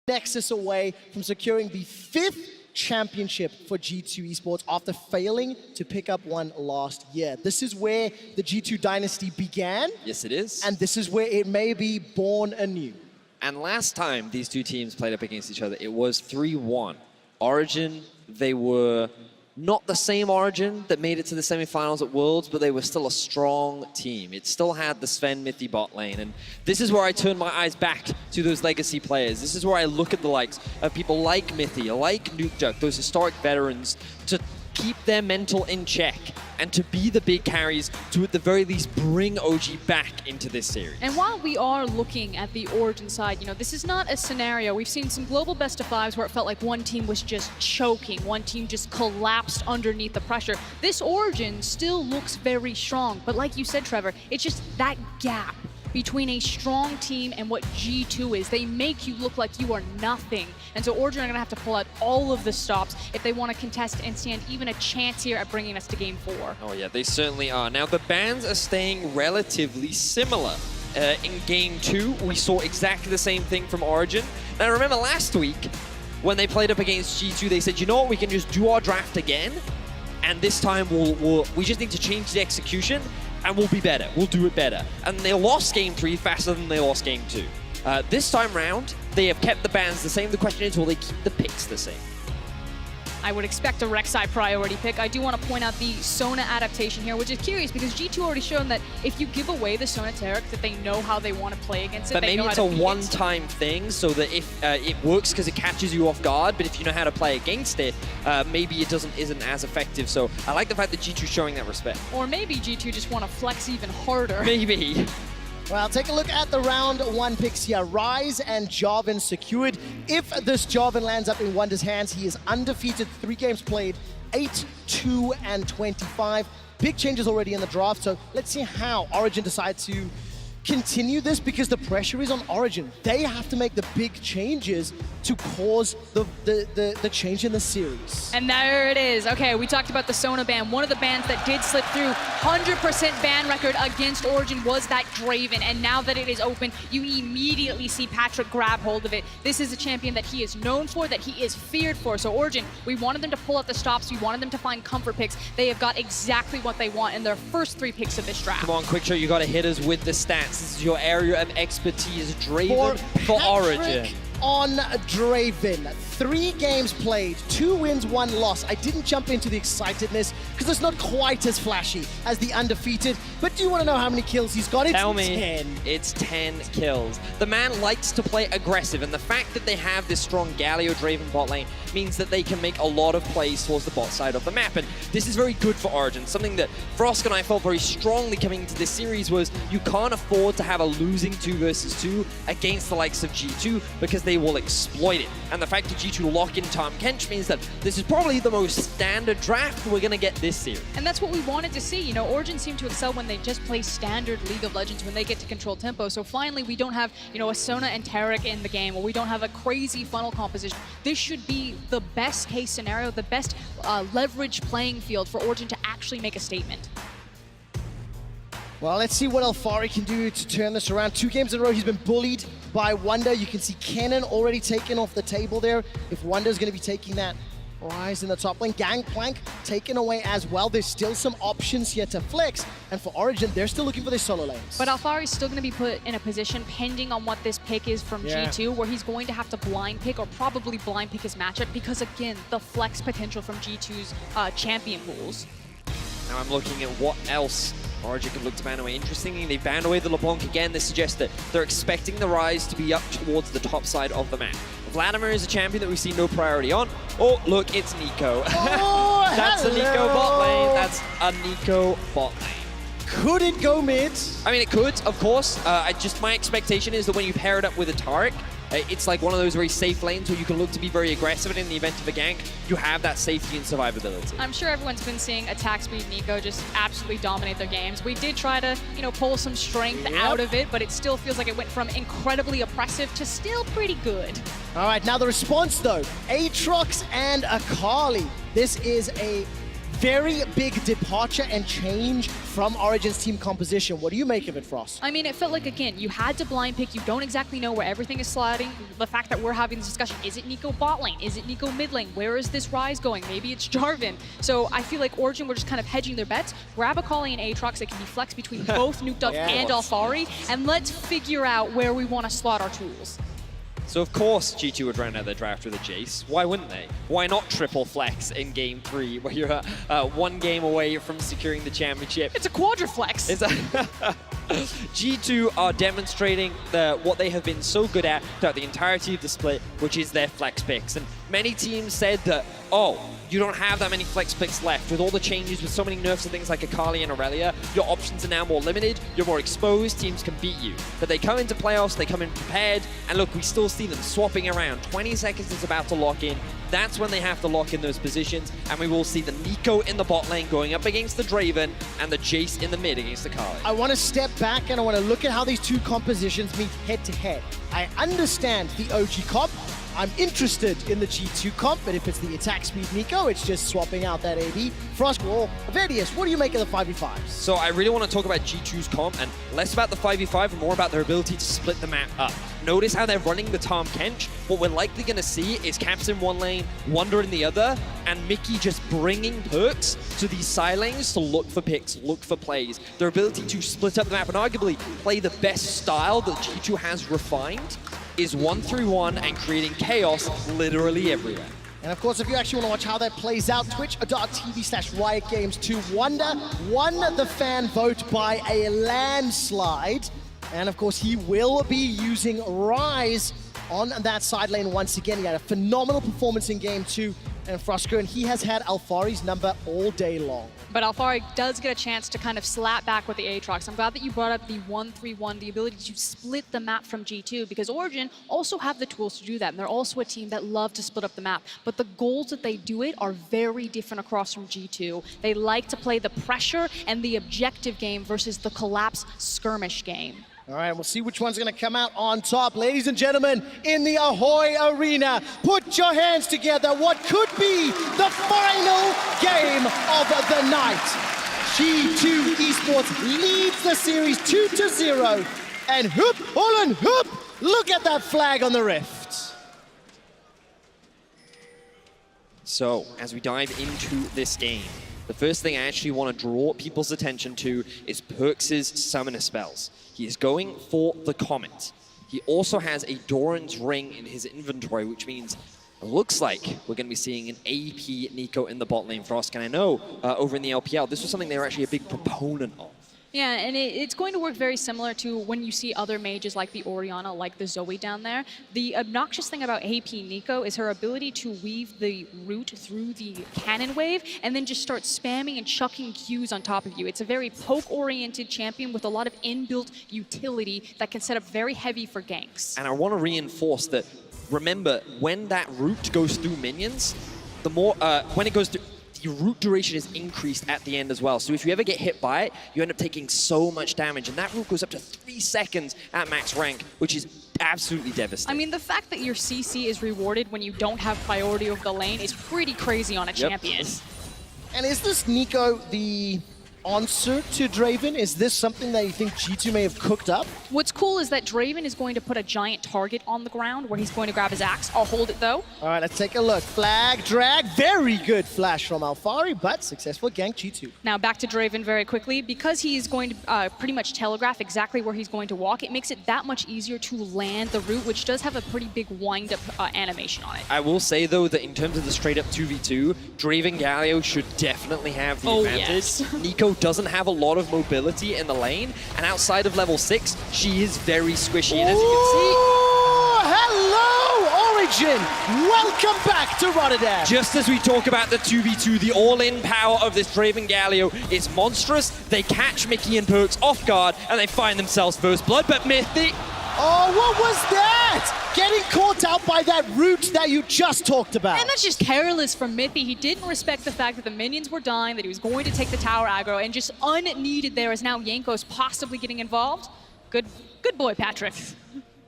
nexus away from securing the 5th championship for G2 Esports after failing to pick up one last year. This is where the G2 dynasty began. Yes, it is. And this is where it may be born anew. And last time these two teams played up against each other, it was 3-1. Origen, they were not the same Origen that made it to the semifinals at Worlds, but they were still a strong team. It still had the Sven Mithy bot lane. And this is where I turn my eyes back to those legacy players. This is where I look at the likes of people like Mithy, like Nukeduck, those historic veterans, to keep their mental in check and to be the big carries to at the very least bring OG back into this series. And while we are looking at the Origen side, you know, this is not a scenario. We've seen some global best of fives where it felt like one team was just choking, one team just collapsed underneath the pressure. This Origen still looks very strong, but like you said, Trevor, it's just that gap between a strong team and what G2 is. They make you look like you are nothing. And so Origen are gonna have to pull out all of the stops if they want to contest and stand even a chance here at bringing us to game 4. Oh yeah, they certainly are. Now the bans are staying relatively similar. In game 2, we saw exactly the same thing from Origen. Now remember last week, when they played up against G2, they said, you know what, we can just do our draft again, and this time we just need to change the execution, and we'll be better. We'll do it better. And they lost game 3 faster than they lost game 2. This time round, they have kept the bans the same. The question is, will they keep the picks the same? I would expect a Rek'Sai priority pick. I do want to point out the Sona adaptation here, which is curious because G2 already shown that if you give away the Sona Taric, that they know how they want to play against it. But maybe it's a one-time thing, so that if it works because it catches you off guard, but if you know how to play against it, maybe it isn't as effective. So I like the fact that G2 showing that respect. Or maybe G2 just want to flex even harder. Maybe. Well, take a look at the round 1 picks here. Rise and Jarvan secured. If this Jarvan lands up in Wonder's hands, he is undefeated, 3 games played, 8-2-25. Big changes already in the draft, so let's see how Origen decide to continue this, because the pressure is on Origen. They have to make the big changes to cause the change in the series. And there it is. Okay, we talked about the Sona ban. One of the bans that did slip through, 100% ban record against Origen was that Draven. And now that it is open, you immediately see Patrick grab hold of it. This is a champion that he is known for, that he is feared for. So Origen, we wanted them to pull out the stops. We wanted them to find comfort picks. They have got exactly what they want in their first 3 picks of this draft. Come on, Quickshot, you got to hit us with the stats. This is your area of expertise. Draven for Origen. On Draven, 3 games played, 2 wins, 1 loss. I didn't jump into the excitedness because it's not quite as flashy as the undefeated. But do you want to know how many kills he's got? It's Tell me. 10. It's 10 kills. The man likes to play aggressive, and the fact that they have this strong Galio Draven bot lane means that they can make a lot of plays towards the bot side of the map. And this is very good for Origen. Something that Frosk and I felt very strongly coming into this series was you can't afford to have a losing 2 versus 2 against the likes of G2 because they will exploit it. And the fact that G2 lock in Tahm Kench means that this is probably the most standard draft we're going to get this series. And that's what we wanted to see. You know, Origen seem to excel when they just play standard League of Legends, when they get to control tempo. So finally, we don't have, you know, a Sona and Taric in the game, or we don't have a crazy funnel composition. This should be the best case scenario, the best leverage playing field for Origen to actually make a statement. Well, let's see what Alfari can do to turn this around. 2 games in a row, he's been bullied by Wonder. You can see Kennen already taken off the table there. If Wonder's going to be taking that Rise in the top lane, Gangplank taken away as well. There's still some options here to flex. And for Origen, they're still looking for their solo lanes. But Alfari's still going to be put in a position, pending on what this pick is from G2, where he's going to have to blind pick, or probably blind pick his matchup, because again, the flex potential from G2's champion pools. Now I'm looking at what else Origen could look to ban away. Interestingly, they banned away the LeBlanc again. This suggests that they're expecting the Rise to be up towards the top side of the map. Vladimir is a champion that we see no priority on. Oh, look, it's Nico. Oh, That's a Nico bot lane. That's a Nico bot lane. Could it go mid? I mean, it could, of course. My expectation is that when you pair it up with a Taric, it's like one of those very safe lanes where you can look to be very aggressive, and in the event of a gank, you have that safety and survivability. I'm sure everyone's been seeing attack speed Nico just absolutely dominate their games. We did try to, you know, pull some strength out of it, but it still feels like it went from incredibly oppressive to still pretty good. All right, now the response though, Aatrox and Akali. This is a very big departure and change from Origen's team composition. What do you make of it, Frost? I mean, it felt like, again, you had to blind pick. You don't exactly know where everything is sliding. The fact that we're having this discussion, is it Nico bot lane? Is it Nico mid lane? Where is this Rise going? Maybe it's Jarvan. So I feel like Origen were just kind of hedging their bets. Grab a Akali and Aatrox that can be flexed between both Nuke Duck and Alphari, and let's figure out where we want to slot our tools. So of course G2 would round out their draft with a Jace. Why wouldn't they? Why not triple flex in game 3 where you're one game away from securing the championship? It's a quadriflex. G2 are demonstrating what they have been so good at throughout the entirety of the split, which is their flex picks. And many teams said that, oh, you don't have that many flex picks left. With all the changes, with so many nerfs to things like Akali and Aurelia, your options are now more limited, you're more exposed, teams can beat you. But they come into playoffs, they come in prepared, and look, we still see them swapping around. 20 seconds is about to lock in. That's when they have to lock in those positions, and we will see the Nico in the bot lane going up against the Draven, and the Jace in the mid against Akali. I want to step back and I want to look at how these two compositions meet head to head. I understand the OG comp. I'm interested in the G2 comp, but if it's the attack speed Nico, it's just swapping out that AD. Frost, well, Vedius, what do you make of the 5v5s? So I really want to talk about G2's comp, and less about the 5v5 and more about their ability to split the map up. Notice how they're running the Tahm Kench. What we're likely going to see is Caps in one lane, Wunder in the other, and Mickey just bringing perks to these side lanes to look for picks, look for plays. Their ability to split up the map and arguably play the best style that G2 has refined is 1-3-1 and creating chaos literally everywhere. And of course, if you actually want to watch how that plays out, twitch.tv/Riot Games 2 Wunder won the fan vote by a landslide. And of course, he will be using Rise on that side lane once again. He had a phenomenal performance in game 2. And Frosco, and he has had Alphari's number all day long. But Alphari does get a chance to kind of slap back with the Aatrox. I'm glad that you brought up the 1-3-1, the ability to split the map from G2, because Origen also have the tools to do that, and they're also a team that love to split up the map. But the goals that they do it are very different across from G2. They like to play the pressure and the objective game versus the collapse skirmish game. All right, we'll see which one's going to come out on top. Ladies and gentlemen, in the Ahoy Arena, put your hands together. What could be the final game of the night? G2 Esports leads the series 2-0. And hoop, Holland, hoop! Look at that flag on the rift. So, as we dive into this game, the first thing I actually want to draw people's attention to is Perks' summoner spells. He is going for the Comet. He also has a Doran's Ring in his inventory, which means it looks like we're going to be seeing an AP Nico in the bot lane for Oscar. And I know over in the LPL, this was something they were actually a big proponent of. Yeah, and it's going to work very similar to when you see other mages like the Orianna, like the Zoe down there. The obnoxious thing about AP Nico is her ability to weave the root through the cannon wave and then just start spamming and chucking Qs on top of you. It's a very poke-oriented champion with a lot of inbuilt utility that can set up very heavy for ganks. And I want to reinforce that, remember, when that root goes through minions, the more, when it goes through, your root duration is increased at the end as well. So if you ever get hit by it, you end up taking so much damage. And that root goes up to 3 seconds at max rank, which is absolutely devastating. I mean, the fact that your CC is rewarded when you don't have priority over the lane is pretty crazy on a champion. And is this Nico the answer to Draven? Is this something that you think G2 may have cooked up? What's cool is that Draven is going to put a giant target on the ground where he's going to grab his axe. I'll hold it though. All right, let's take a look. Flag, drag, very good flash from Alphari, but successful gank G2. Now back to Draven very quickly. Because he's going to pretty much telegraph exactly where he's going to walk, it makes it that much easier to land the root, which does have a pretty big wind-up animation on it. I will say though that in terms of the straight-up 2v2, Draven Galio should definitely have the advantage. Yes. Nico doesn't have a lot of mobility in the lane, and outside of level 6, she is very squishy. And as you can see, hello, Origen! Welcome back to Rotterdam. just as we talk about the 2v2, the all-in power of this Draven Galio is monstrous. They catch Mickey and Perks off guard, and they find themselves first blood, but Mythic... Oh, what was that? Getting caught out by that root that you just talked about. And that's just careless from Mithy. He didn't respect the fact that the minions were dying, that he was going to take the tower aggro, and just unneeded there is now Jankos possibly getting involved. Good boy, Patrick.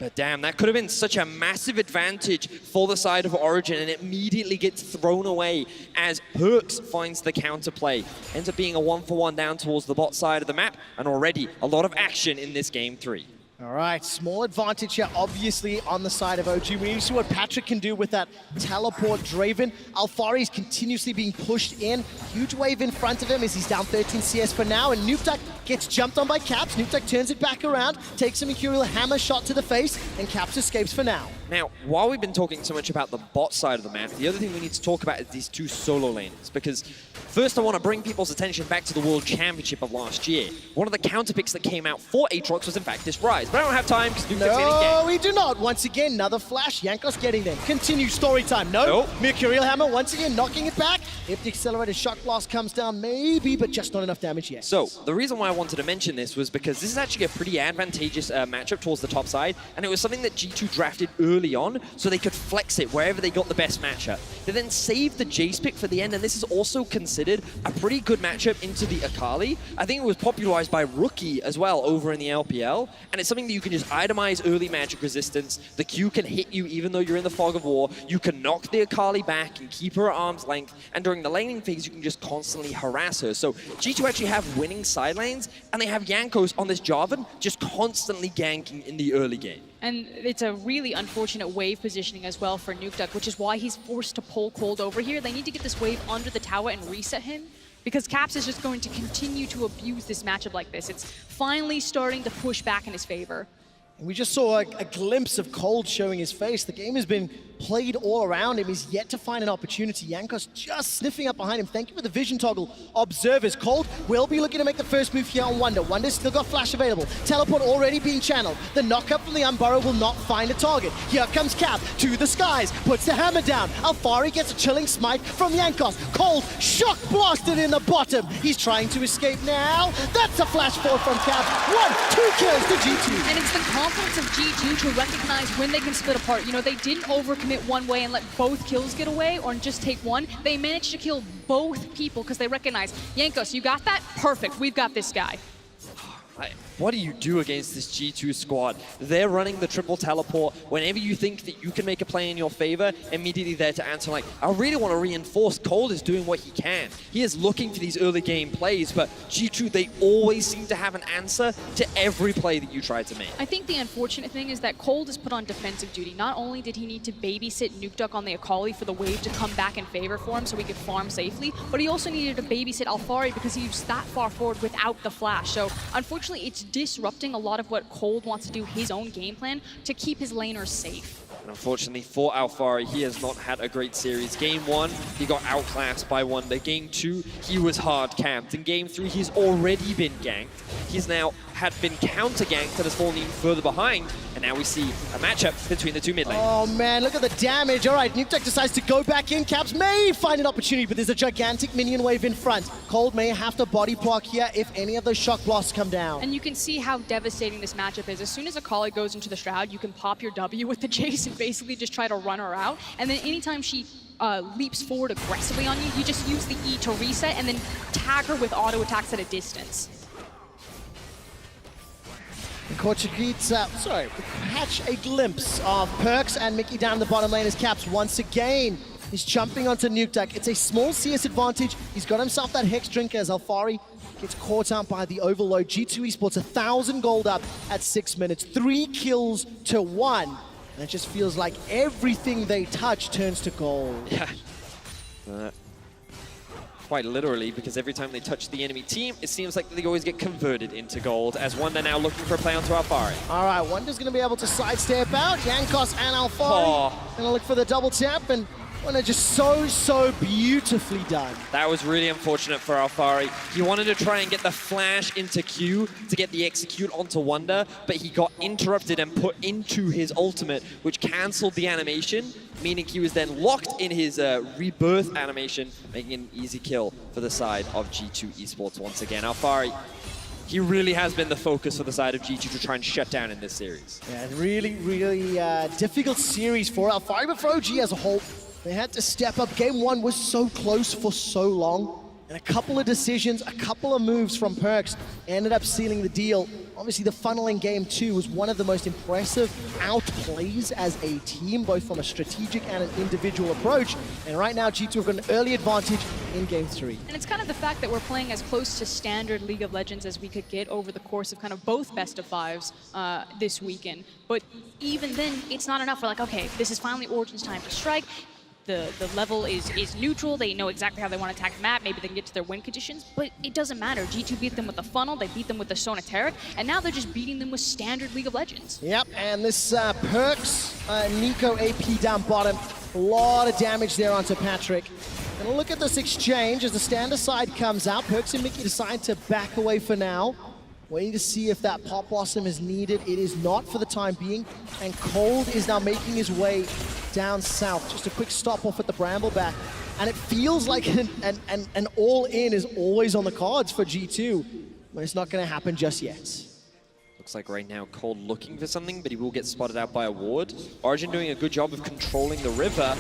But damn, that could have been such a massive advantage for the side of Origen, and it immediately gets thrown away as Perks finds the counterplay. Ends up being a 1-for-1 down towards the bot side of the map, and already a lot of action in this game 3. All right, small advantage here, obviously, on the side of OG. We need to see what Patrick can do with that teleport Draven. Alphari is continuously being pushed in. Huge wave in front of him as he's down 13 CS for now, and Nukeduck gets jumped on by Caps. Nukeduck turns it back around, takes a Mercurial Hammer shot to the face, and Caps escapes for now. Now, while we've been talking so much about the bot side of the map, the other thing we need to talk about is these two solo laners, because first I want to bring people's attention back to the World Championship of last year. One of the counter picks that came out for Aatrox was in fact this Rise, but I don't have time because Nukeduck's getting ganked. No, we do not. Once again, another flash. Jankos getting them. Continue story time. No. Nope. Mercurial Hammer once again knocking it back. If the accelerated shock blast comes down, maybe, but just not enough damage yet. So, the reason why I wanted to mention this was because this is actually a pretty advantageous matchup towards the top side, and it was something that G2 drafted early on, so they could flex it wherever they got the best matchup. They then saved the Jace pick for the end, and this is also considered a pretty good matchup into the Akali. I think it was popularized by Rookie as well over in the LPL, and it's something that you can just itemize early magic resistance. The Q can hit you even though you're in the fog of war. You can knock the Akali back and keep her at arm's length, and during the laning phase, you can just constantly harass her. So G2 actually have winning side lanes, and they have Jankos on this Jarvan just constantly ganking in the early game. And it's a really unfortunate wave positioning as well for Nukeduck, which is why he's forced to pull Cold over here. They need to get this wave under the tower and reset him, because Caps is just going to continue to abuse this matchup like this. It's finally starting to push back in his favor. We just saw a glimpse of Cold showing his face. The game has been played all around him. He's yet to find an opportunity. Jankos just sniffing up behind him. Thank you for the vision toggle. Observers. Cold will be looking to make the first move here on Wunder. Wunder's still got flash available. Teleport already being channeled. The knockup from the Unburrow will not find a target. Here comes Cap to the skies. Puts the hammer down. Alphari gets a chilling smite from Jankos. Cold shock blasted in the bottom. He's trying to escape now. That's a flash forward from Cap. 1-2 kills to G2. And it's the confidence of G2 to recognize when they can split apart. You know, they didn't overcommit one way and let both kills get away or just take one. They managed to kill both people because they recognize, Jankos, you got that? Perfect, we've got this guy. What do you do against this G2 squad? They're running the triple teleport. Whenever you think that you can make a play in your favor, immediately there to answer like, I really want to reinforce. Cold is doing what he can. He is looking for these early game plays, but G2, they always seem to have an answer to every play that you try to make. I think the unfortunate thing is that Cold is put on defensive duty. Not only did he need to babysit Nukeduck on the Akali for the wave to come back in favor for him so he could farm safely, but he also needed to babysit Alphari because he was that far forward without the flash. So unfortunately, it's disrupting a lot of what Cold wants to do, his own game plan, to keep his laners safe. And unfortunately for Alphari, he has not had a great series. Game 1, he got outclassed by Wunder. Game 2, he was hard camped. In Game 3, he's already been ganked. He's now had been counter-ganked and has fallen even further behind. And now we see a matchup between the two mid lanes. Oh man, look at the damage. All right, Nukeduck decides to go back in. Caps may find an opportunity, but there's a gigantic minion wave in front. Cold may have to body block here if any of those shock blasts come down. And you can see how devastating this matchup is. As soon as Akali goes into the Shroud, you can pop your W with the Jace and basically just try to run her out. And then anytime she leaps forward aggressively on you, you just use the E to reset and then tag her with auto attacks at a distance. Catch a glimpse of Perks and Mickey down the bottom lane as Caps once again is jumping onto Nukeduck. It's a small CS advantage. He's got himself that Hex Drinker as Alphari gets caught out by the overload. G2 Esports 1,000 gold up at 6 minutes. 3 kills to 1. And it just feels like everything they touch turns to gold. Yeah. Quite literally, because every time they touch the enemy team, it seems like they always get converted into gold, as Wunder now looking for a play onto Alphari. All right, Wunder's going to be able to sidestep out. Jankos and Alphari going to look for the double tap, and Wunder just so beautifully done. That was really unfortunate for Alphari. He wanted to try and get the flash into Q to get the execute onto Wunder, but he got interrupted and put into his ultimate, which cancelled the animation, meaning he was then locked in his rebirth animation, making an easy kill for the side of G2 Esports once again. Alphari, he really has been the focus for the side of G2 to try and shut down in this series. Yeah, really difficult series for Alphari, but for OG as a whole, they had to step up. Game 1 was so close for so long. And a couple of decisions, a couple of moves from Perks ended up sealing the deal. Obviously, the funnel in Game 2 was one of the most impressive outplays as a team, both from a strategic and an individual approach. And right now, G2 have got an early advantage in Game 3. And it's kind of the fact that we're playing as close to standard League of Legends as we could get over the course of kind of both best of fives this weekend. But even then, it's not enough. We're like, okay, this is finally Origen's time to strike. The level is neutral. They know exactly how they want to attack the map. Maybe they can get to their win conditions, but it doesn't matter. G2 beat them with the funnel. They beat them with the Sonateric, and now they're just beating them with standard League of Legends. Yep, and this Perks, Nico AP down bottom. A lot of damage there onto Patrick. And look at this exchange as the standard side comes out. Perks and Mickey decide to back away for now. Waiting to see if that Pop Blossom is needed. It is not for the time being. And Cold is now making his way down south. Just a quick stop off at the Brambleback. And it feels like an all-in is always on the cards for G2. But it's not going to happen just yet. Looks like right now Cold looking for something, but he will get spotted out by a ward. Origen doing a good job of controlling the river.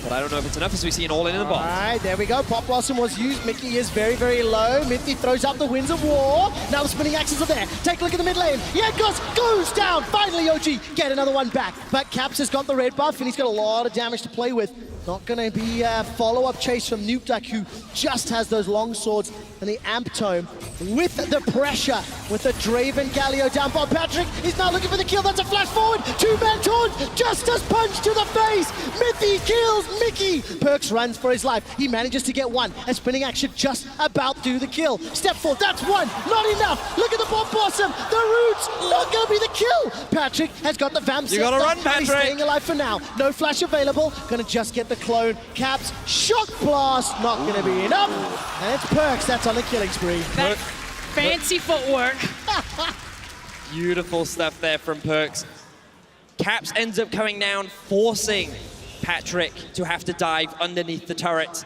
But I don't know if it's enough as we see an all-in in the box. All right, there we go. Pop Blossom was used. Mickey is very, very low. Mithy throws up the Winds of War. Now the spinning axes are there. Take a look at the mid lane. Yankos goes down. Finally, OG get another one back. But Caps has got the red buff, and he's got a lot of damage to play with. Not going to be a follow-up chase from Nukeduck, who just has those long swords and the Amp Tome. With the pressure, with the Draven Galio down by Patrick, he's now looking for the kill. That's a flash forward. Two-man taunt. Justice punch to the face. Mithy kills Mickey. Perks runs for his life. He manages to get one. And spinning action just about do the kill. Step forward. That's one. Not enough. Look at the Pop Blossom. The roots. Not going to be the kill. Patrick has got the Vamp. You got to run, Patrick. He's staying alive for now. No flash available. Going to just get the clone. Caps, shock blast, not going to be enough. And it's Perks that's on the killing spree. That fancy footwork. Beautiful stuff there from Perks. Caps ends up coming down, forcing Patrick to have to dive underneath the turret.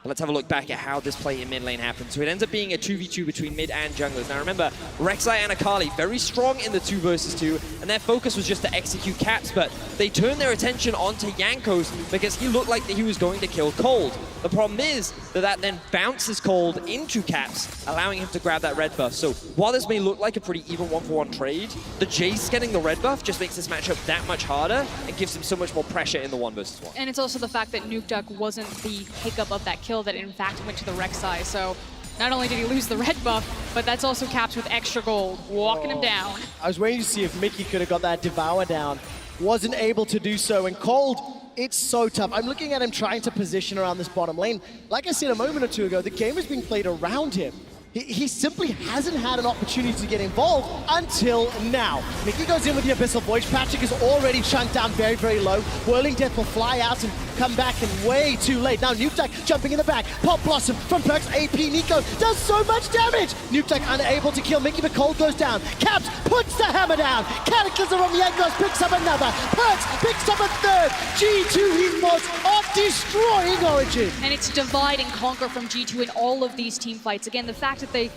But let's have a look back at how this play in mid lane happened. So it ends up being a 2v2 between mid and junglers. Now remember, Rek'Sai and Akali very strong in the 2 versus 2, and their focus was just to execute Caps, but they turned their attention onto Jankos because he looked like he was going to kill Cold. The problem is that then bounces Cold into Caps, allowing him to grab that red buff. So while this may look like a pretty even 1-for-1 trade, the Jace getting the red buff just makes this matchup that much harder and gives him so much more pressure in the 1 versus 1. And it's also the fact that Nukeduck wasn't the hiccup of that kill that in fact went to the Rek'Sai. So not only did he lose the red buff, but that's also Caps with extra gold, walking him down. I was waiting to see if Mickey could have got that Devour down. Wasn't able to do so, and Cold, it's so tough. I'm looking at him trying to position around this bottom lane. Like I said a moment or two ago, the game is being played around him. He simply hasn't had an opportunity to get involved until now. Mickey goes in with the Abyssal Voice. Patrick is already chunked down very, very low. Whirling Death will fly out and come back, and way too late. Now Nukeduck jumping in the back. Pop Blossom from Perks. AP Nico does so much damage. Nukeduck unable to kill Mickey, but Cold goes down. Caps puts the hammer down. Cataclysm from Yankos picks up another. Perks picks up a third. G2 Esports are destroying Origen. And it's divide and conquer from G2 in all of these team fights. Again, the fact that they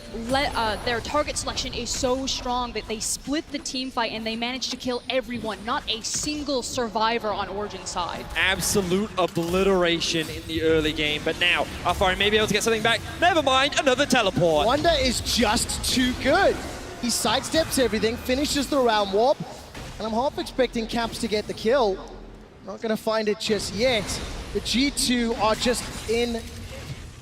their target selection is so strong that they split the team fight and they managed to kill everyone, not a single survivor on Origen's side. Absolute obliteration in the early game, but now Afari may be able to get something back. Never mind, another teleport. Wonder is just too good. He sidesteps everything, finishes the round warp, and I'm half expecting Caps to get the kill. Not going to find it just yet. The G2 are just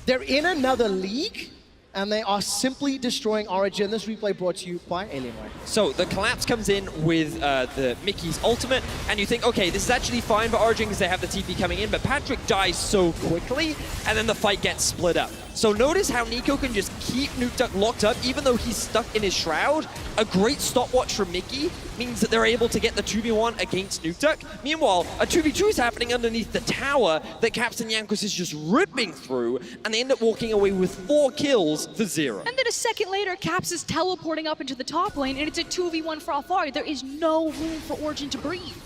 they're in another league, and they are simply destroying Origen. This replay brought to you by Alienware. So the collapse comes in with the Mickey's ultimate, and you think, okay, this is actually fine for Origen because they have the TP coming in, but Patrick dies so quickly, and then the fight gets split up. So notice how Nico can just keep Nukeduck locked up even though he's stuck in his shroud. A great stopwatch from Mickey means that they're able to get the 2v1 against Nukeduck. Meanwhile, a 2v2 is happening underneath the tower that Captain Jankos is just ripping through, and they end up walking away with 4 kills for 0. And then a second later, Caps is teleporting up into the top lane, and it's a 2v1 for Alfari. There is no room for Origen to breathe.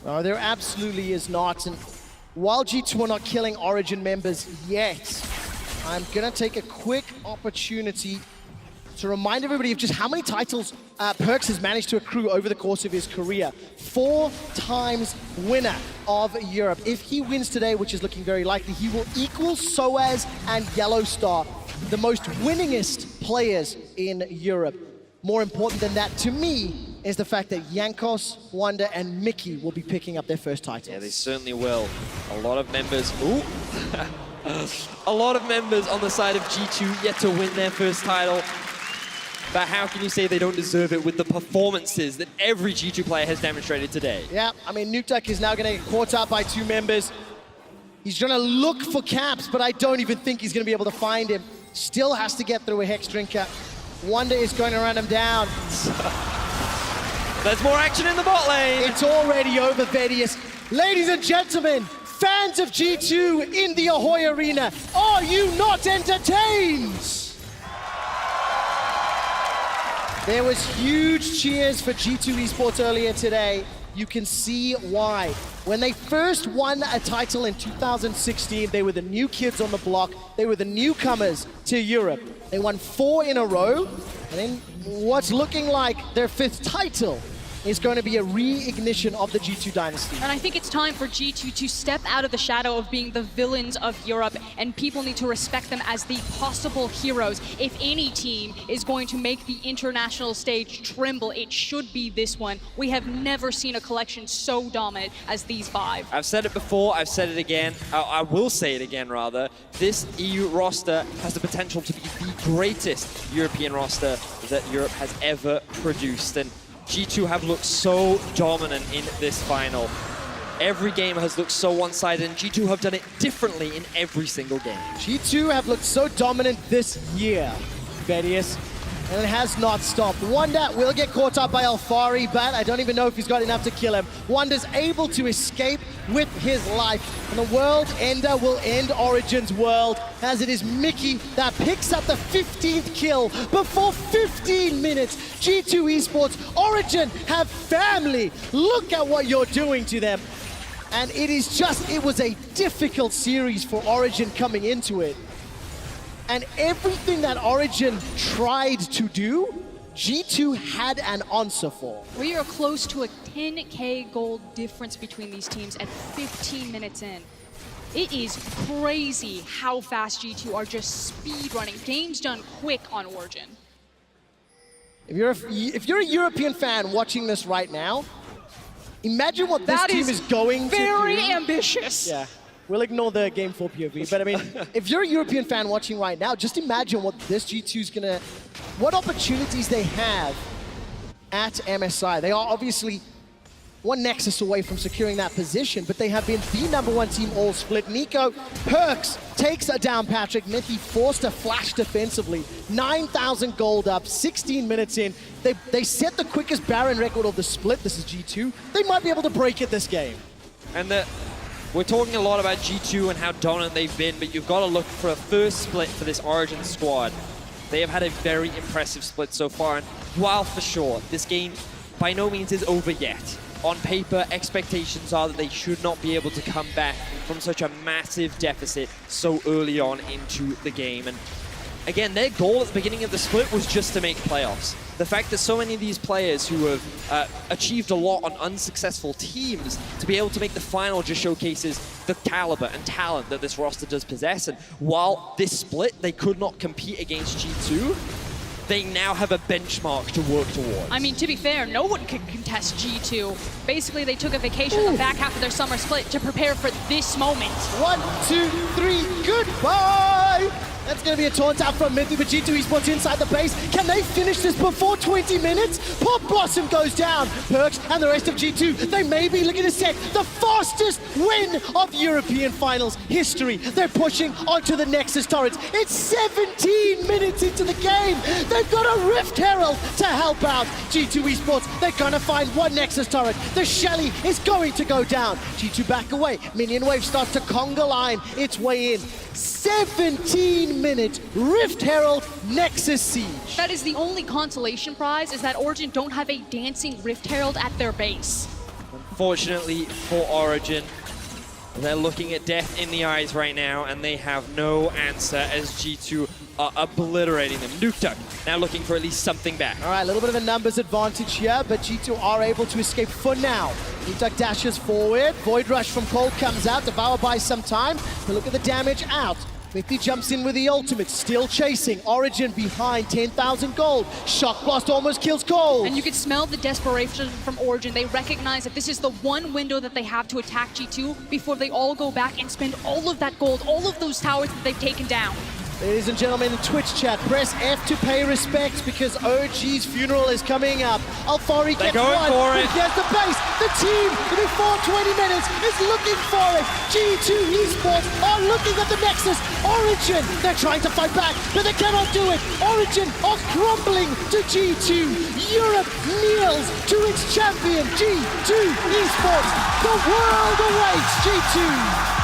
No, there absolutely is not. And while G2 are not killing Origen members yet, I'm gonna take a quick opportunity to remind everybody of just how many titles Perkz has managed to accrue over the course of his career. 4 times winner of Europe. If he wins today, which is looking very likely, he will equal Soaz and Yellowstar, the most winningest players in Europe. More important than that, to me, is the fact that Jankos, Wonder, and Mickey will be picking up their first titles. Yeah, they certainly will. A lot of members, ooh, a lot of members on the side of G2 yet to win their first title. But how can you say they don't deserve it with the performances that every G2 player has demonstrated today? Yeah, I mean, Nukeduck is now going to get caught up by 2 members. He's trying to look for Caps, but I don't even think he's going to be able to find him. Still has to get through a Hex Drinker. Wonder is going to run him down. There's more action in the bot lane. It's already over, Vedius. Ladies and gentlemen, fans of G2 in the Ahoy Arena, are you not entertained? There was huge cheers for G2 Esports earlier today. You can see why. When they first won a title in 2016, they were the new kids on the block. They were the newcomers to Europe. They won 4 in a row, and then what's looking like their 5th title is going to be a reignition of the G2 dynasty. And I think it's time for G2 to step out of the shadow of being the villains of Europe, and people need to respect them as the possible heroes. If any team is going to make the international stage tremble, it should be this one. We have never seen a collection so dominant as these 5. I've said it before, I've said it again, I will say it again rather. This EU roster has the potential to be the greatest European roster that Europe has ever produced. And G2 have looked so dominant in this final. Every game has looked so one-sided, and G2 have done it differently in every single game. G2 have looked so dominant this year, Vedius, and it has not stopped. Wonder will get caught up by Alfari, but I don't even know if he's got enough to kill him. Wonder's able to escape with his life, and the World Ender will end Origen's world, as it is Mickey that picks up the 15th kill before 15 minutes. G2 Esports, Origen have family. Look at what you're doing to them. And it was a difficult series for Origen coming into it. And everything that Origen tried to do, G2 had an answer for. We are close to a 10K gold difference between these teams at 15 minutes in. It is crazy how fast G2 are just speed running. Games done quick on Origen. If you're a European fan watching this right now, imagine what this team is going to do. Very ambitious. Yeah. We'll ignore the Game 4 POV, but I mean, if you're a European fan watching right now, just imagine what this G2 is gonna, what opportunities they have at MSI. They are obviously one Nexus away from securing that position, but they have been the #1 team all split. Nico, Perkz takes down Patrick. Mickey forced to flash defensively. 9,000 gold up, 16 minutes in. They set the quickest Baron record of the split. This is G2. They might be able to break it this game. And we're talking a lot about G2 and how dominant they've been, but you've got to look for a first split for this Origen squad. They have had a very impressive split so far, and while for sure, this game by no means is over yet. On paper, expectations are that they should not be able to come back from such a massive deficit so early on into the game. And again, their goal at the beginning of the split was just to make playoffs. The fact that so many of these players who have achieved a lot on unsuccessful teams to be able to make the final just showcases the caliber and talent that this roster does possess. And while this split, they could not compete against G2, they now have a benchmark to work towards. I mean, to be fair, no one could contest G2. Basically, they took a vacation in the back half of their summer split to prepare for this moment. 1, 2, 3, goodbye! That's going to be a taunt out from Mithy, but G2 Esports inside the base. Can they finish this before 20 minutes? Pop Blossom goes down. Perkz and the rest of G2, they may be looking to set the fastest win of European Finals history. They're pushing onto the Nexus turrets. It's 17 minutes into the game. They've got a Rift Herald to help out. G2 Esports, they're going to find one Nexus turret. The Shelly is going to go down. G2 back away. Minion Wave starts to conga line its way in. 17-minute Rift Herald Nexus Siege. That is the only consolation prize, is that Origen don't have a dancing Rift Herald at their base. Unfortunately for Origen, they're looking at death in the eyes right now, and they have no answer as G2 are obliterating them. Nuktuk now looking for at least something back. All right, a little bit of a numbers advantage here, but G2 are able to escape for now. Nuktuk dashes forward. Void Rush from Cold comes out. Devour buys some time, but look at the damage out. Mickey jumps in with the ultimate, still chasing. Origen behind, 10,000 gold. Shock Blast almost kills Cold. And you could smell the desperation from Origen. They recognize that this is the one window that they have to attack G2 before they all go back and spend all of that gold, all of those towers that they've taken down. Ladies and gentlemen in Twitch chat, press F to pay respects because OG's funeral is coming up. Alfari gets one. For it. Here's the base. The team, before 20 minutes, is looking for it. G2 Esports are looking at the Nexus. Origen, they're trying to fight back, but they cannot do it. Origen are crumbling to G2. Europe kneels to its champion, G2 Esports. The world awaits G2.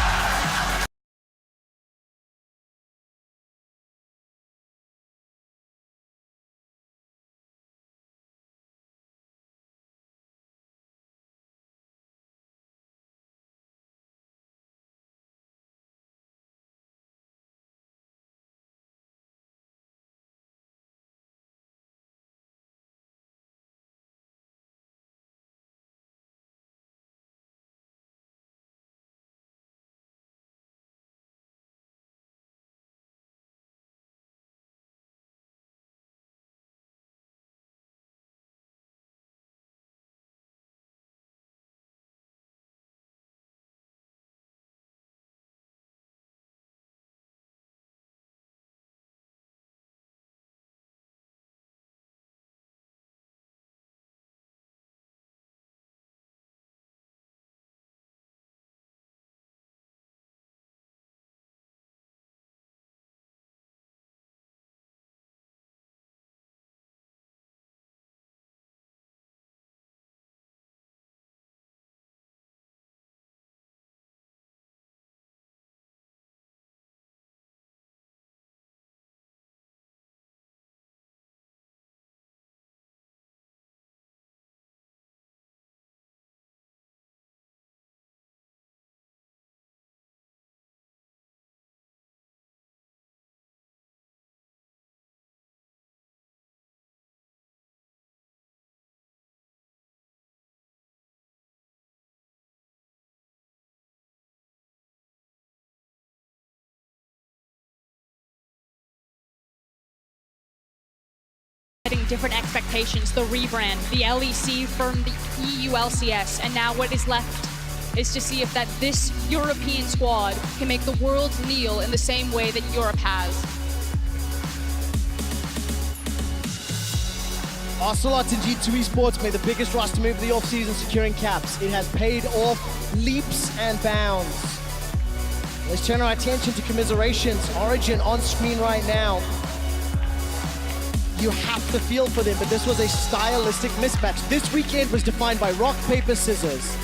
Different expectations, the rebrand, the LEC from the EU LCS, and now what is left is to see if this European squad can make the world kneel in the same way that Europe has. Ocelot and G2 Esports made the biggest roster move of the offseason, securing caps. It has paid off leaps and bounds. Let's turn our attention to commiserations. Origen on screen right now. You have to feel for them, but this was a stylistic mismatch. This weekend was defined by rock, paper, scissors.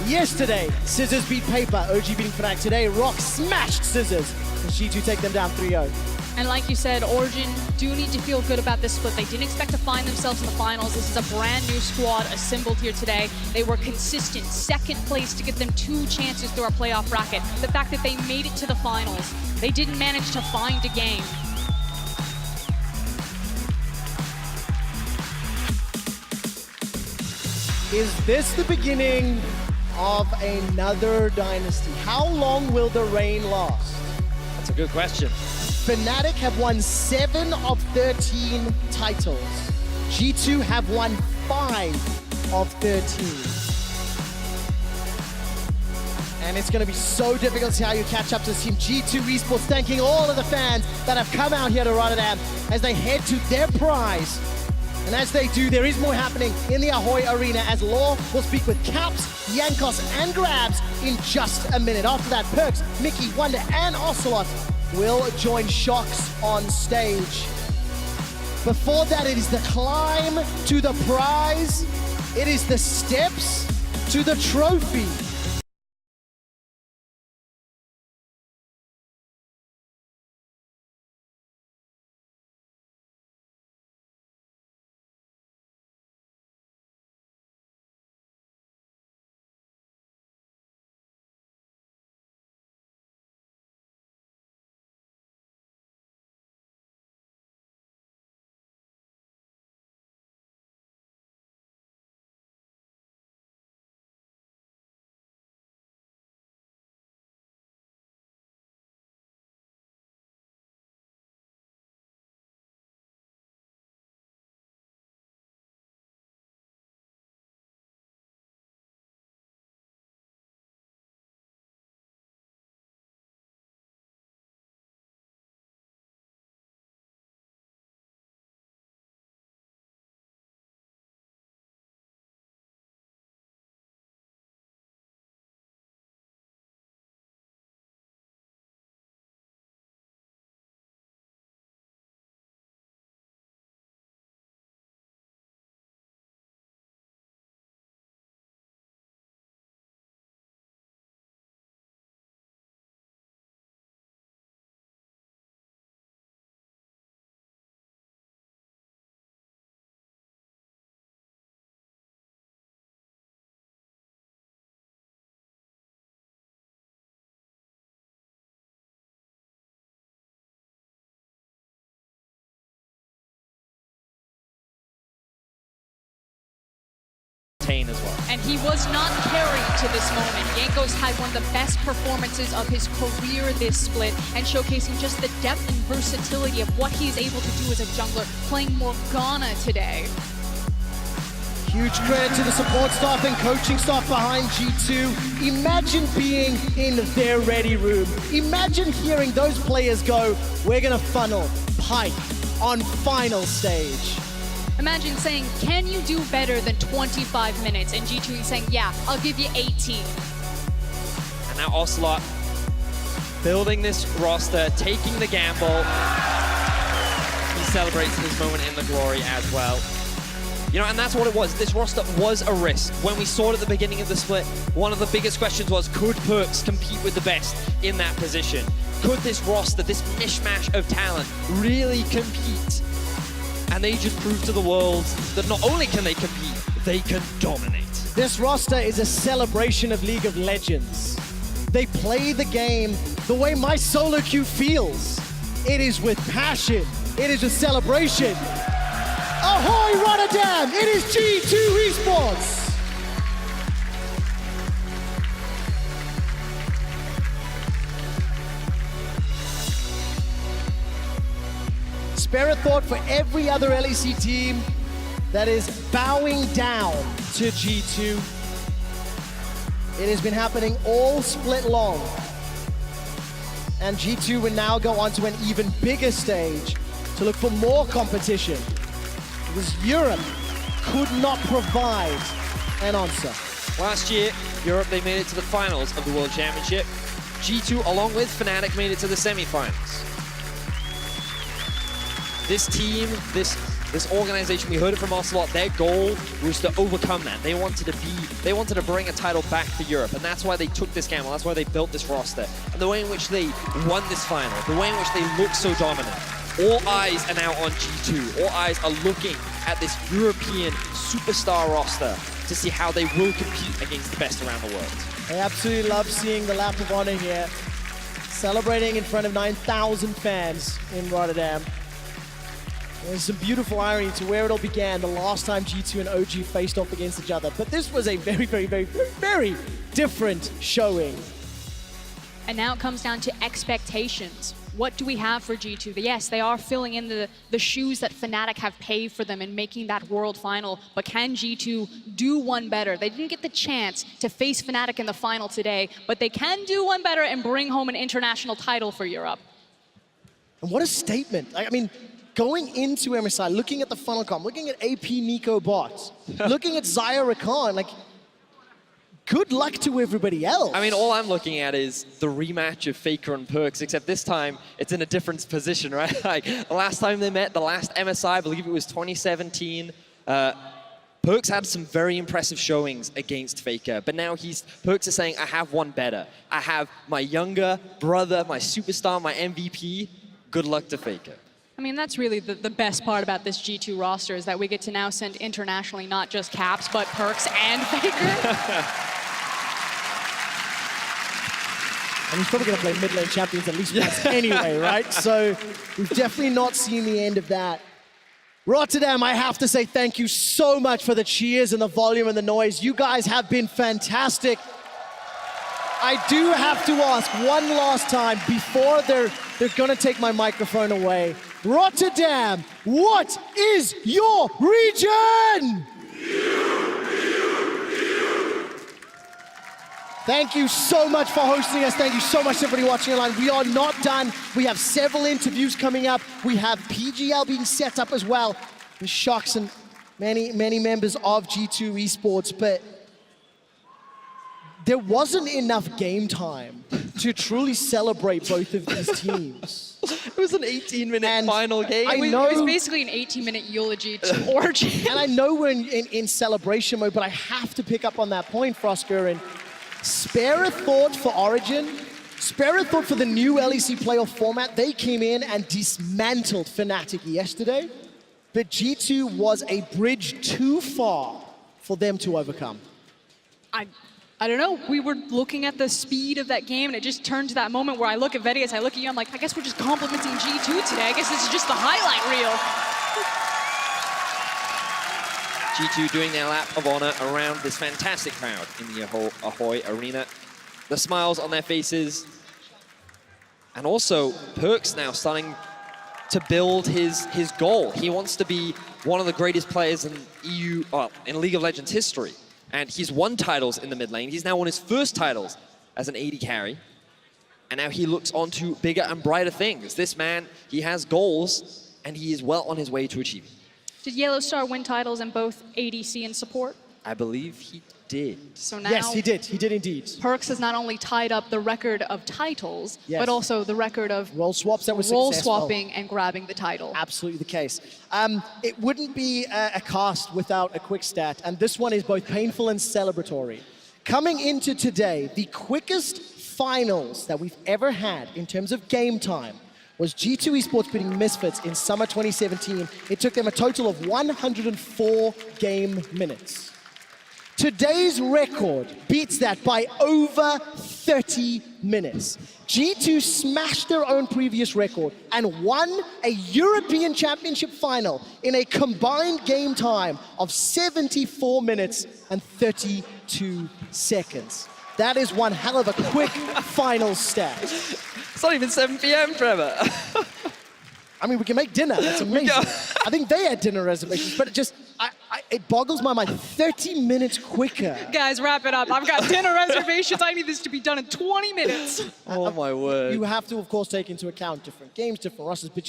Yesterday, scissors beat paper, OG beating Fnatic. Today, rock smashed scissors, and G2 take them down 3-0. And like you said, Origen do need to feel good about this split. They didn't expect to find themselves in the finals. This is a brand new squad assembled here today. They were consistent, second place to get them 2 chances through our playoff bracket. The fact that they made it to the finals, they didn't manage to find a game. Is this the beginning of another dynasty? How long will the reign last? That's a good question. Fnatic have won 7 of 13 titles. G2 have won 5 of 13. And it's going to be so difficult to see how you catch up to this team. G2 Esports thanking all of the fans that have come out here to Rotterdam as they head to their prize. And as they do, there is more happening in the Ahoy Arena as Law will speak with Caps, Yankos, and Grabs in just a minute. After that, Perks, Mickey, Wonder, and Ocelot will join Shocks on stage. Before that, it is the climb to the prize. It is the steps to the trophy. maintain as well. And he was not carried to this moment. Jankos had one of the best performances of his career this split, and showcasing just the depth and versatility of what he's able to do as a jungler, playing Morgana today. Huge credit to the support staff and coaching staff behind G2. Imagine being in their ready room. Imagine hearing those players go, we're gonna funnel Pyke on final stage. Imagine saying, can you do better than 25 minutes? And G2 is saying, yeah, I'll give you 18. And now Ocelot building this roster, taking the gamble. He celebrates this moment in the glory as well. You know, and that's what it was. This roster was a risk. When we saw it at the beginning of the split, one of the biggest questions was, could Perkz compete with the best in that position? Could this roster, this mishmash of talent, really compete? And they just proved to the world that not only can they compete, they can dominate. This roster is a celebration of League of Legends. They play the game the way my solo queue feels. It is with passion. It is a celebration. Ahoy, Rotterdam! It is G2 Esports! Spare a thought for every other LEC team that is bowing down to G2. It has been happening all split long. And G2 will now go onto an even bigger stage to look for more competition. Because Europe could not provide an answer. Last year, Europe, they made it to the finals of the World Championship. G2, along with Fnatic, made it to the semifinals. This team, this organization, we heard it from Ocelot, their goal was to overcome that. They wanted to bring a title back for Europe, and that's why they took this gamble, that's why they built this roster. And the way in which they won this final, the way in which they looked so dominant. All eyes are now on G2. All eyes are looking at this European superstar roster to see how they will compete against the best around the world. I absolutely love seeing the lap of honor here, celebrating in front of 9,000 fans in Rotterdam. There's some beautiful irony to where it all began, the last time G2 and OG faced off against each other. But this was a very, very, very, very different showing. And now it comes down to expectations. What do we have for G2? Yes, they are filling in the shoes that Fnatic have paved for them in making that world final, but can G2 do one better? They didn't get the chance to face Fnatic in the final today, but they can do one better and bring home an international title for Europe. And what a statement. I mean, going into MSI, looking at the funnel comp, looking at AP Nico bots, looking at Zaya Rakan, like, good luck to everybody else. I mean, all I'm looking at is the rematch of Faker and Perkz, except this time it's in a different position, right? Like, the last time they met, the last MSI, I believe it was 2017, Perkz had some very impressive showings against Faker, but now Perkz is saying, I have one better. I have my younger brother, my superstar, my MVP. Good luck to Faker. I mean, that's really the best part about this G2 roster is that we get to now send internationally not just Caps, but Perkz and Faker. And he's probably going to play mid lane champions at least once anyway, right? So we've definitely not seen the end of that. Rotterdam, I have to say thank you so much for the cheers and the volume and the noise. You guys have been fantastic. I do have to ask one last time before they're going to take my microphone away. Rotterdam, what is your region? Thank you so much for hosting us. Thank you so much to everybody watching online. We are not done. We have several interviews coming up. We have PGL being set up as well. With Shocks and many members of G2 Esports, but there wasn't enough game time to truly celebrate both of these teams. It was an 18-minute final game. It was basically an 18-minute eulogy to Origen. And I know we're in celebration mode, but I have to pick up on that point, Frosker, and spare a thought for Origen, spare a thought for the new LEC playoff format. They came in and dismantled Fnatic yesterday, but G2 was a bridge too far for them to overcome. I don't know, we were looking at the speed of that game and it just turned to that moment where I look at Vegas, I look at you, I'm like, I guess we're just complimenting G2 today. I guess this is just the highlight reel. G2 doing their lap of honor around this fantastic crowd in the Ahoy Arena. The smiles on their faces. And also, Perkz now starting to build his goal. He wants to be one of the greatest players in in League of Legends history. And he's won titles in the mid lane. He's now won his first titles as an AD carry. And now he looks on to bigger and brighter things. This man, he has goals, and he is well on his way to achieving. Did Yellow Star win titles in both ADC and support? I believe he did. So now Yes, he did. He did indeed. Perkz has not only tied up the record of titles, Yes. but also the record of Role swaps that was role successful. swapping and grabbing the title. Absolutely the case. It wouldn't be a cast without a quick stat, and this one is both painful and celebratory. Coming into today, the quickest finals that we've ever had in terms of game time was G2 Esports beating Misfits in summer 2017. It took them a total of 104 game minutes. Today's record beats that by over 30 minutes. G2 smashed their own previous record and won a European Championship final in a combined game time of 74 minutes and 32 seconds. That is one hell of a quick final stat. It's not even 7 p.m., Trevor. I mean, we can make dinner. That's amazing. I think they had dinner reservations, but it boggles my mind. 30 minutes quicker. Guys, wrap it up. I've got dinner reservations. I need this to be done in 20 minutes. Oh my word. You have to, of course, take into account different games, different rosters, but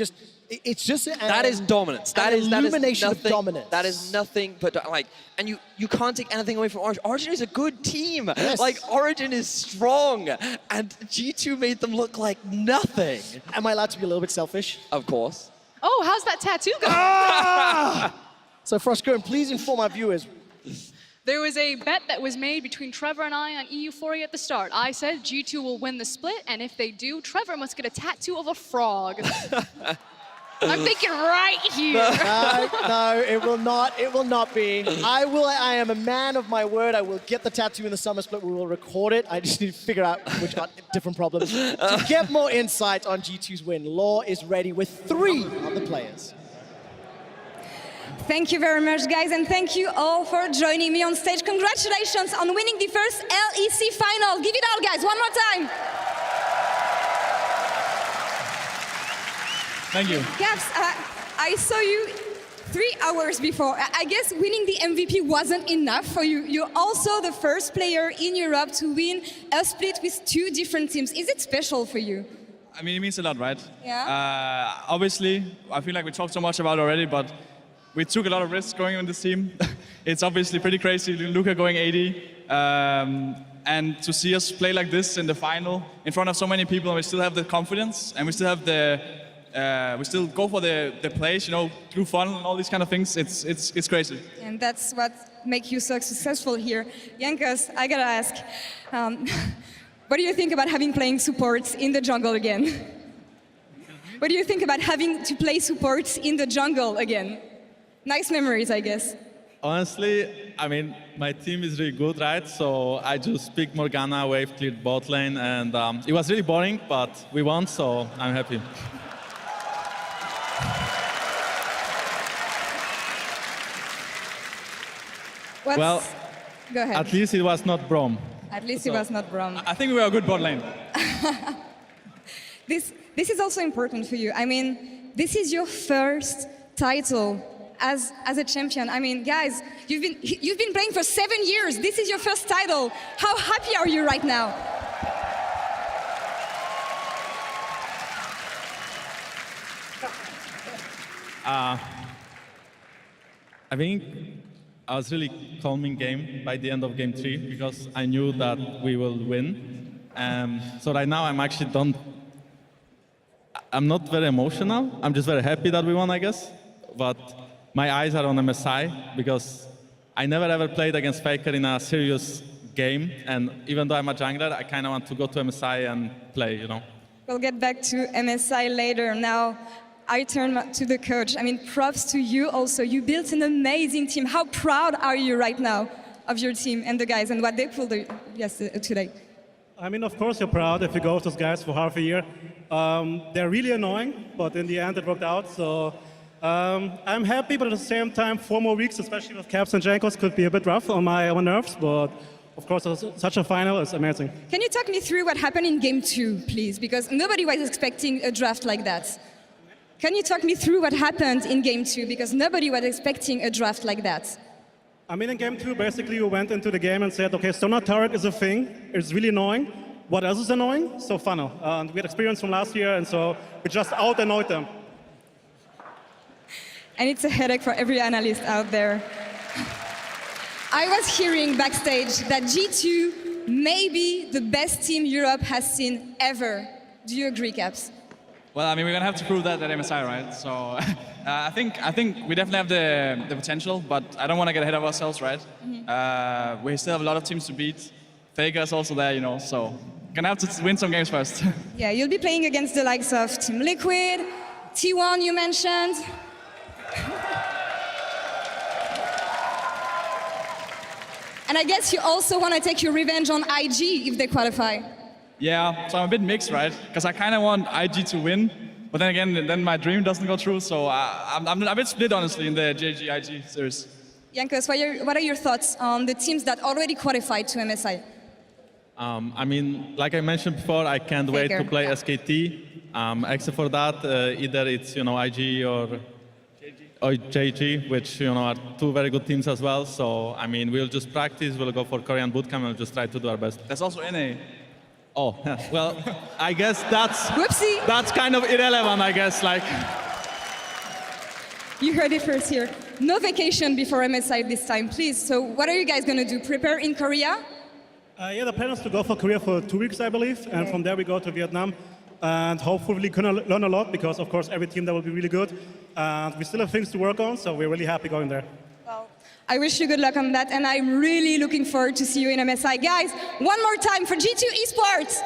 it's just that is dominance. That is illumination nothing, of dominance. That is nothing but like, and you can't take anything away from Origen. Origen is a good team. Yes. Like Origen is strong, and G2 made them look like nothing. Am I allowed to be a little bit selfish? Of course. Oh, how's that tattoo going? So Frostgurn, please inform our viewers. There was a bet that was made between Trevor and I on EU4 at the start. I said G2 will win the split, and if they do, Trevor must get a tattoo of a frog. I'm thinking right here. No, it will not. It will not be. I am a man of my word. I will get the tattoo in the summer split. We will record it. I just need to figure out which are different problems. To get more insight on G2's win, Law is ready with 3 of the players. Thank you very much, guys, and thank you all for joining me on stage. Congratulations on winning the first LEC final. Give it all, guys, one more time. Thank you. Gaps, I saw you 3 hours before. I guess winning the MVP wasn't enough for you. You're also the first player in Europe to win a split with 2 different teams. Is it special for you? I mean, it means a lot, right? Yeah. Obviously, I feel like we talked so much about it already, but we took a lot of risks going on this team. It's obviously pretty crazy, Luca going 80. And to see us play like this in the final, in front of so many people, and we still have the confidence, and we still have we still go for the plays, you know, through fun and all these kind of things. It's crazy. And that's what makes you so successful here. Jankas, I gotta ask, what do you think about having playing supports in the jungle again? What do you think about having to play supports in the jungle again? Nice memories, I guess. Honestly, I mean, my team is really good, right? So I just picked Morgana, wave cleared bot lane, and it was really boring, but we won, so I'm happy. Well, go ahead. at least it was not Brom. At least it was not Brom. I think we were a good bot lane. This is also important for you. I mean, this is your first title as a champion. I mean, guys, you've been playing for 7 years. This is your first title. How happy are you right now? I think I was really calm in game by the end of game 3 because I knew that we will win. So right now I'm actually done. I'm not very emotional. I'm just very happy that we won, I guess. But my eyes are on MSI because I never ever played against Faker in a serious game. And even though I'm a jungler, I kind of want to go to MSI and play, you know. We'll get back to MSI later. Now, I turn to the coach. I mean, props to you also. You built an amazing team. How proud are you right now of your team and the guys and what they pulled today? I mean, of course you're proud if you go with those guys for half a year. They're really annoying, but in the end it worked out. So I'm happy, but at the same time, 4 more weeks, especially with Caps and Jankos, could be a bit rough on my nerves. But of course, such a final is amazing. Can you talk me through what happened in game 2, please? Because nobody was expecting a draft like that. Can you talk me through what happened in game 2? Because nobody was expecting a draft like that. I mean, in game 2, basically, we went into the game and said, okay, Stoner Turret is a thing. It's really annoying. What else is annoying? So funnel. And we had experience from last year, and so we just out-annoyed them. And it's a headache for every analyst out there. I was hearing backstage that G2 may be the best team Europe has seen ever. Do you agree, Caps? Well, I mean, we're gonna have to prove that at MSI, right? So I think we definitely have the potential, but I don't want to get ahead of ourselves, right? We still have a lot of teams to beat. Faker is also there, you know, so gonna have to win some games first. Yeah, you'll be playing against the likes of Team Liquid, T1 you mentioned. And I guess you also want to take your revenge on IG if they qualify. Yeah, so I'm a bit mixed, right? Because I kind of want IG to win, but then again, then my dream doesn't go through, so I'm a bit split, honestly, in the JG-IG series. Jankos, what are your thoughts on the teams that already qualified to MSI? I mean, like I mentioned before, I can't wait to play SKT. Except for that, either it's IG or JG, which are 2 very good teams as well. So I mean, we'll just practice. We'll go for Korean bootcamp and we'll just try to do our best. There's also NA. Oh, well, I guess that's Whoopsie. That's kind of irrelevant, I guess. Like, you heard it first here. No vacation before MSI this time, please. So what are you guys going to do? Prepare in Korea? Yeah, the plan is to go for Korea for 2 weeks, I believe, and from there we go to Vietnam. And hopefully we can learn a lot, because of course every team there will be really good. And we still have things to work on, so we're really happy going there. Well, I wish you good luck on that, and I'm really looking forward to see you in MSI. Guys, one more time for G2 Esports!